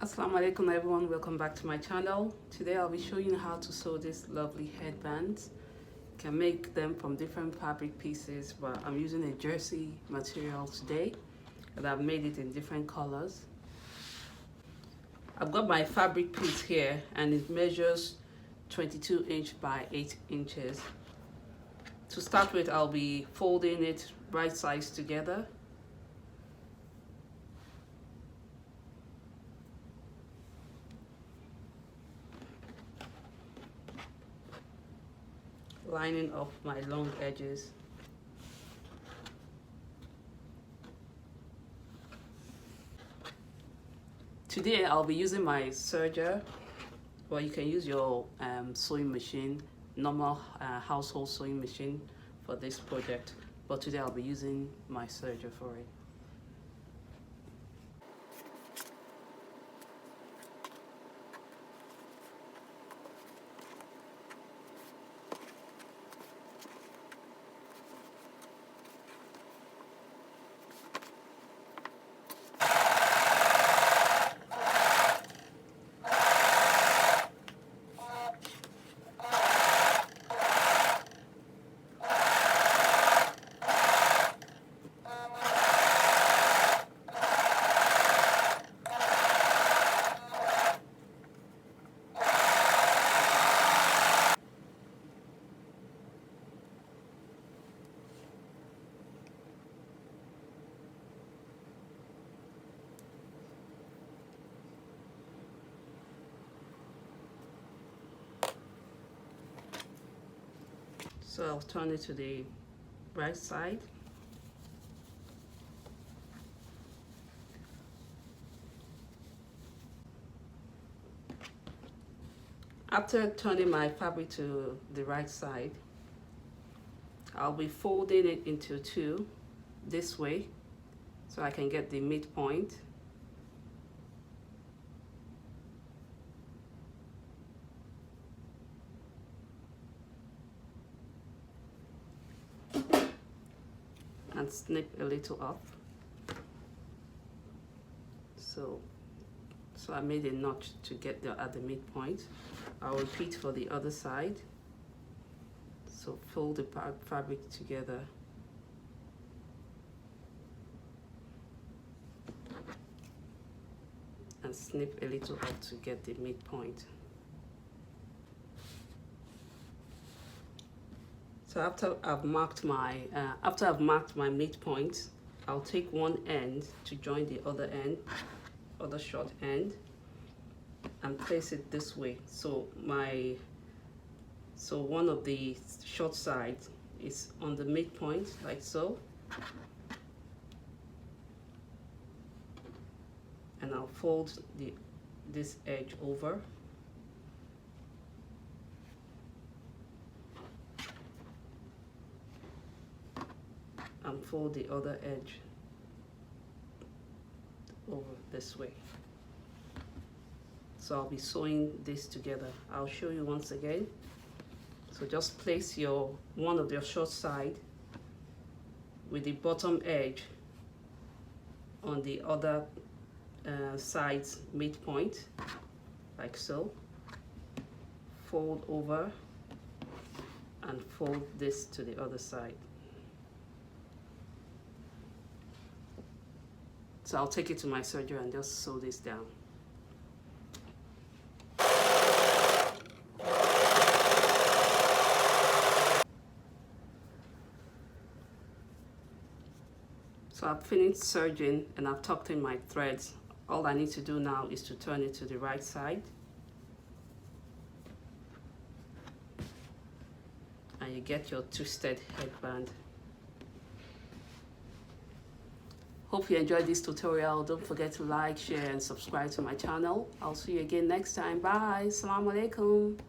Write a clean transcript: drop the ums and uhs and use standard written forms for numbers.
Assalamu alaikum everyone, welcome back to my channel. Today I'll be showing you how to sew these lovely headbands. You can make them from different fabric pieces, but I'm using a jersey material today and I've made it in different colors. I've got my fabric piece here and it measures 22 inch by 8 inches. To start with, I'll be folding it right sides together. Lining up my long edges. Today I'll be using my serger, but you can use your sewing machine, normal household sewing machine for this project. But today I'll be using my serger for it. So I'll turn it to the right side. After turning my fabric to the right side, I'll be folding it into two this way so I can get the midpoint. And snip a little up. So I made a notch to get at the midpoint. I'll repeat for the other side. So fold the fabric together. And snip a little up to get the midpoint. So after I've marked my midpoint, I'll take one end to join the other end, other short end, and place it this way. So one of the short sides is on the midpoint, like so. And I'll fold this edge over. And fold the other edge over this way. So I'll be sewing this together. I'll show you once again. So just place one of your short side with the bottom edge on the other side's midpoint, like so. Fold over and fold this to the other side. So I'll take it to my serger and just sew this down. So I've finished serging and I've tucked in my threads. All I need to do now is to turn it to the right side. And you get your twisted headband. Hope you enjoyed this tutorial. Don't forget to like, share, and subscribe to my channel. I'll see you again next time. Bye. Assalamu alaikum.